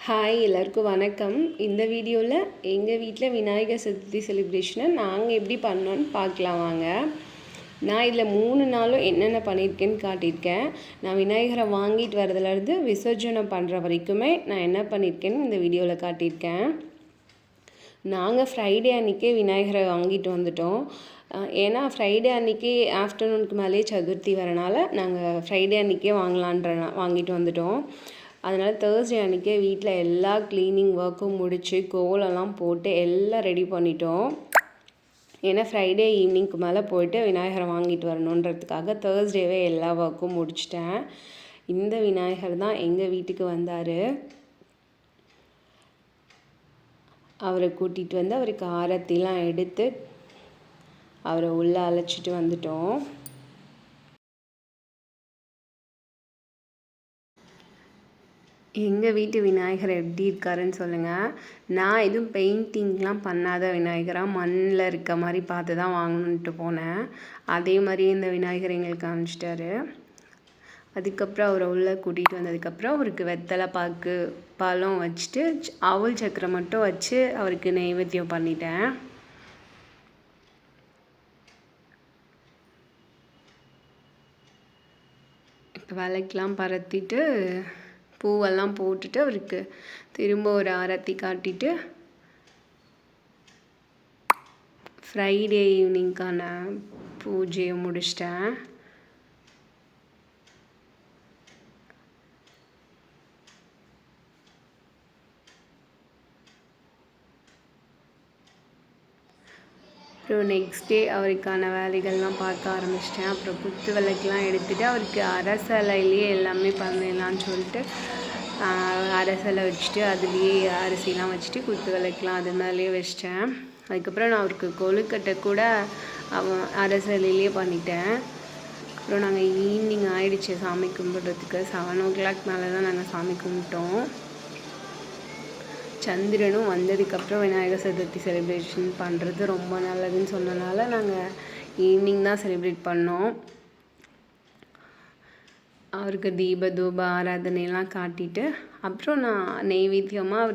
Hi எல்லாருக்கும் வணக்கம். இந்த வீடியோவில் எங்கள் வீட்டில் விநாயகர் சதுர்த்தி செலிப்ரேஷனை நாங்கள் எப்படி பண்ணோன்னு பார்க்கலாம் வாங்க. நான் இதில் 3 நாளும் என்னென்ன பண்ணியிருக்கேன்னு காட்டியிருக்கேன். நான் விநாயகரை வாங்கிட்டு வரதுலேருந்து விசர்ஜனம் பண்ணுற வரைக்குமே நான் என்ன பண்ணியிருக்கேன்னு இந்த வீடியோவில் காட்டியிருக்கேன். நாங்கள் ஃப்ரைடே அன்றைக்கே விநாயகரை வாங்கிட்டு வந்துட்டோம். ஏன்னா ஃப்ரைடே அன்றைக்கி ஆஃப்டர்நூனுக்கு மேலே சதுர்த்தி வரனால நாங்கள் ஃப்ரைடே அன்றைக்கே வாங்கிட்டு வந்துட்டோம். அதனால் தேர்ஸ்டே அன்றைக்கே வீட்டில் எல்லா க்ளீனிங் ஒர்க்கும் முடித்து கோலெல்லாம் போட்டு எல்லாம் ரெடி பண்ணிட்டோம். ஏன்னா ஃப்ரைடே ஈவினிங்க்கு மேலே போய்ட்டு விநாயகரை வாங்கிட்டு வரணுன்றதுக்காக தேர்ஸ்டேவே எல்லா ஒர்க்கும் முடிச்சிட்டேன். இந்த விநாயகர் தான் எங்கள் வீட்டுக்கு வந்தார். அவரை கூட்டிகிட்டு வந்து அவருக்கு ஆரத்திலாம் எடுத்து அவரை உள்ளே அழைச்சிட்டு வந்துட்டோம். எங்கள் வீட்டு விநாயகர் எப்படி இருக்காருன்னு சொல்லுங்கள். நான் எதுவும் பெயிண்டிங்லாம் பண்ணாத விநாயகராக மண்ணில் இருக்க மாதிரி பார்த்து தான் வாங்கணுன்ட்டு போனேன். அதே மாதிரி இந்த விநாயகர் எங்களுக்கு காமிச்சிட்டாரு. அதுக்கப்புறம் அவரை உள்ளே கூட்டிகிட்டு வந்ததுக்கப்புறம் அவருக்கு வெத்தலை பாக்கு பழம் வச்சுட்டு அவல் சக்கரை மட்டும் வச்சு அவருக்கு நெய்வேத்தியம் பண்ணிட்டேன். இப்போ விளக்கெலாம் பரத்திட்டு பூவெல்லாம் போட்டுட்டு அவருக்கு திரும்ப ஒரு ஆரத்தி காட்டிட்டு ஃப்ரைடே ஈவினிங்கான பூஜையை முடிச்சிட்டேன். அப்புறம் நெக்ஸ்ட் டே அவருக்கான வேலைகள்லாம் பார்க்க ஆரம்பிச்சிட்டேன். அப்புறம் குத்து விளக்கெலாம் எடுத்துகிட்டு அவருக்கு அரசலையிலேயே எல்லாமே பண்ணிடலான்னு சொல்லிட்டு அரசலை வச்சுட்டு அதுலேயே அரிசிலாம் வச்சுட்டு குத்து விளக்கெலாம் அது மேலேயே வச்சிட்டேன். அதுக்கப்புறம் நான் அவருக்கு கொழுக்கட்டை கூட அரசலையிலேயே பண்ணிட்டேன். அப்புறம் நாங்கள் ஈவினிங் ஆகிடுச்சு சாமி கும்பிட்றதுக்கு. 7 o'clock மேலே தான் நாங்கள் சாமி கும்பிட்டோம். சந்திரனும் வந்ததுக்கப்புறம் விநாயகர் சதுர்த்தி செலிப்ரேஷன் பண்ணுறது ரொம்ப நல்லதுன்னு சொன்னனால நாங்கள் ஈவினிங் தான் செலிப்ரேட் பண்ணோம். அவருக்கு தீப தூப ஆராதனையெல்லாம் காட்டிட்டு அப்புறம் நான் நெய்வேத்தியமாக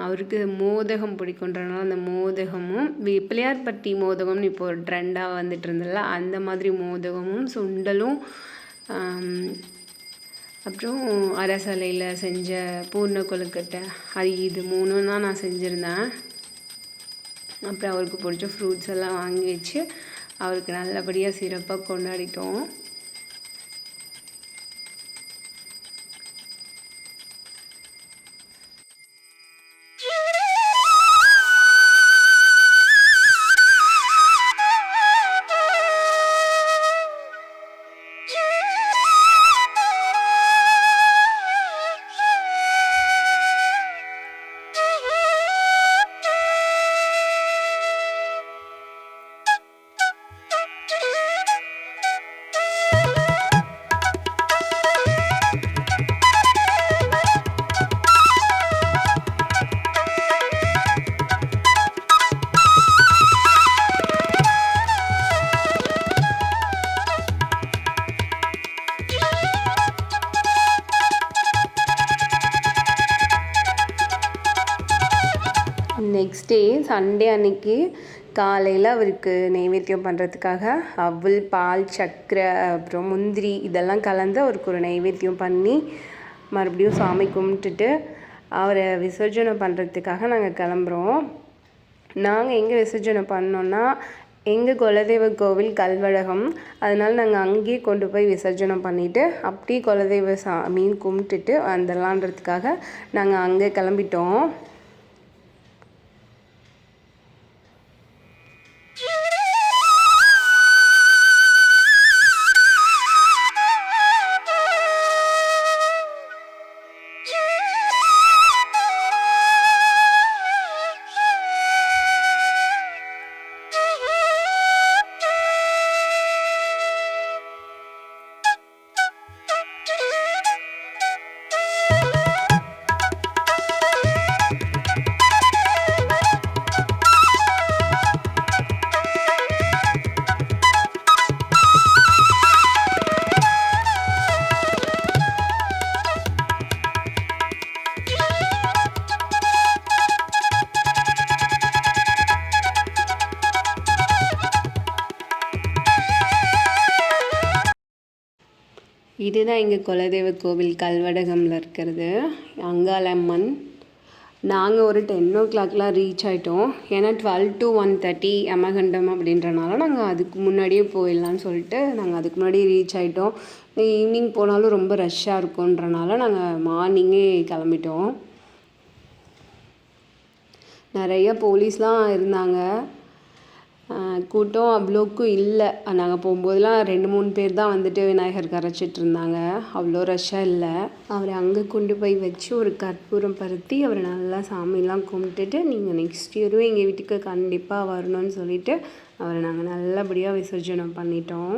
அவருக்கு மோதகம் பிடிக்குன்றனால அந்த மோதகமும் பிள்ளையார்பட்டி மோதகம்னு இப்போ ஒரு ட்ரெண்டாக வந்துட்டு இருந்ததில்ல, அந்த மாதிரி மோதகமும் சுண்டலும் அப்புறம் அரசலையில் செஞ்ச பூர்ண கொழுக்கட்டை இது 3 தான் நான் செஞ்சுருந்தேன். அப்புறம் அவருக்கு பிடிச்ச ஃப்ரூட்ஸ் எல்லாம் வாங்கி வச்சு அவருக்கு நல்லபடியாக சிறப்பாக கொண்டாடிட்டோம். நெக்ஸ்ட் டே சண்டே அன்னைக்கு காலையில் அவருக்கு நெய்வேத்தியம் பண்ணுறதுக்காக அவல் பால் சர்க்கரை அப்புறம் முந்திரி இதெல்லாம் கலந்து அவருக்கு ஒரு நெய்வேத்தியம் பண்ணி மறுபடியும் சாமி கும்பிட்டுட்டு அவரை விசர்ஜனம் பண்ணுறதுக்காக நாங்கள் கிளம்புறோம். நாங்கள் எங்கே விசர்ஜனம் பண்ணோன்னா எங்கள் குலதெய்வ கோவில் கல்வழகம். அதனால் நாங்கள் அங்கேயே கொண்டு போய் விசர்ஜனம் பண்ணிவிட்டு அப்படியே குலதெய்வ சாமின்னு கும்பிட்டுட்டு வந்துடலான்றதுக்காக நாங்கள் அங்கே கிளம்பிட்டோம். இதுதான் எங்கள் குலதெய்வ கோவில் கல்வடகமில் இருக்கிறது, அங்காளம்மன். நாங்கள் ஒரு 10 o'clockலாம் ரீச் ஆகிட்டோம். ஏன்னா 12 to 1:30 யமகண்டம் அப்படின்றனால நாங்கள் அதுக்கு முன்னாடியே போயிடலான்னு சொல்லிட்டு நாங்கள் அதுக்கு முன்னாடியே ரீச் ஆகிட்டோம். ஈவினிங் போனாலும் ரொம்ப ரஷ்ஷாக இருக்குன்றனால நாங்கள் மார்னிங்கே கிளம்பிட்டோம். நிறைய போலீஸ்லாம் இருந்தாங்க. கூட்டம் அவ்வளோக்கும் இல்லை. நாங்கள் போகும்போதெல்லாம் 2-3 பேர் தான் வந்துட்டு விநாயகர் கரைச்சிட்டு இருந்தாங்க. அவ்வளோ ரஷ்ஷாக இல்லை. அவரை அங்கே கொண்டு போய் வச்சு ஒரு கற்பூரம் பருத்தி அவரை நல்லா சாமியெல்லாம் கும்பிட்டுட்டு நீங்கள் நெக்ஸ்ட் இயரும் எங்கள் வீட்டுக்கு கண்டிப்பாக வரணும்னு சொல்லிவிட்டு அவரை நாங்கள் நல்லபடியாக விசர்ஜனம் பண்ணிட்டோம்.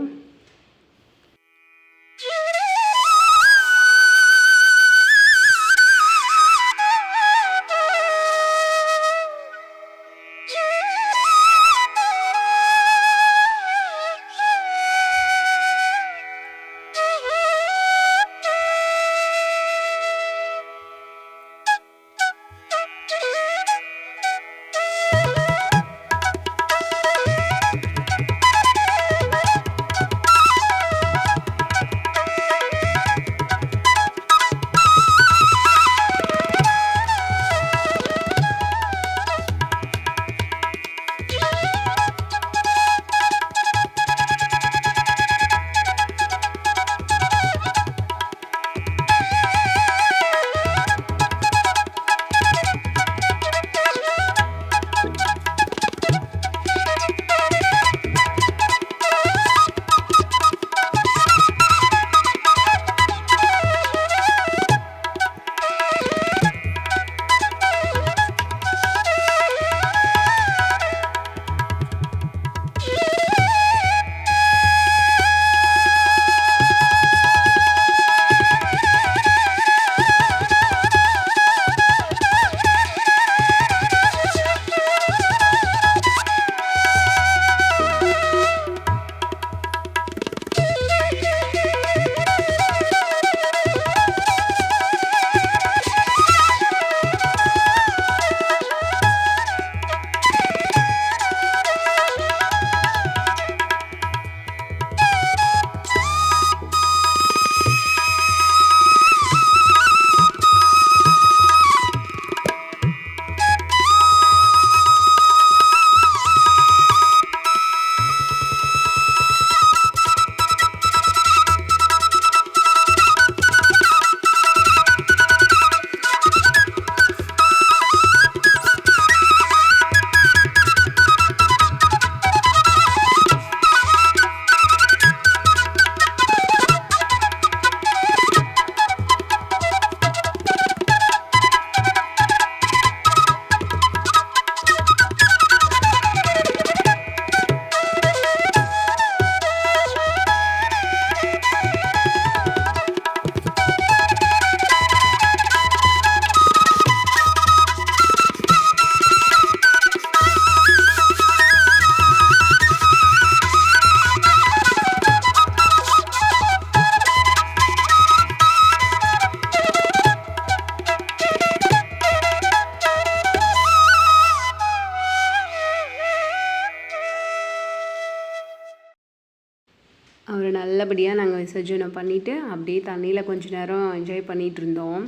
அவரை நல்லபடியாக நாங்கள் விசர்ஜனை பண்ணிவிட்டு அப்படியே தண்ணியில் கொஞ்ச நேரம் என்ஜாய் பண்ணிகிட்டு இருந்தோம்.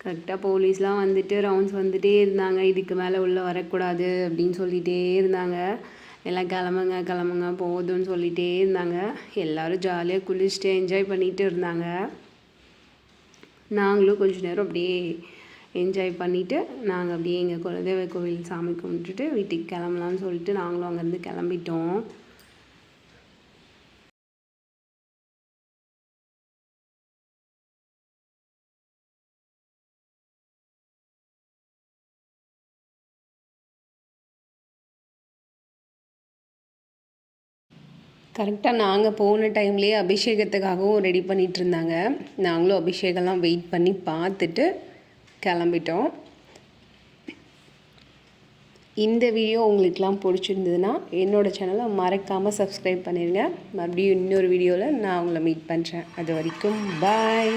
கரெக்டாக போலீஸ்லாம் வந்துட்டு ரவுண்ட்ஸ் வந்துகிட்டே இருந்தாங்க. இதுக்கு மேலே உள்ளே வரக்கூடாது அப்படின்னு சொல்லிகிட்டே இருந்தாங்க. எல்லாம் கிளம்புங்க கிளம்புங்க போதும்னு சொல்லிகிட்டே இருந்தாங்க. எல்லோரும் ஜாலியாக குளிச்சுட்டு என்ஜாய் பண்ணிகிட்டு இருந்தாங்க. நாங்களும் கொஞ்ச நேரம் அப்படியே என்ஜாய் பண்ணிவிட்டு நாங்கள் அப்படியே எங்கள் குலதெய்வ கோவில் சாமி கும்பிட்டுட்டு வீட்டுக்கு கிளம்பலான்னு சொல்லிட்டு நாங்களும் அங்கேருந்து கிளம்பிட்டோம். கரெக்டாக நாங்கள் போன டைம்லேயே அபிஷேகத்துக்காகவும் ரெடி பண்ணிகிட்ருந்தாங்க. நாங்களும் அபிஷேகம்லாம் வெயிட் பண்ணி பார்த்துட்டு கிளம்பிட்டோம். இந்த வீடியோ உங்களுக்கெலாம் பிடிச்சிருந்ததுன்னா என்னோடய சேனலை மறக்காமல் சப்ஸ்கிரைப் பண்ணிடுங்க. மறுபடியும் இன்னொரு வீடியோவில் நான் உங்களை மீட் பண்ணுறேன். அது வரைக்கும் பாய்.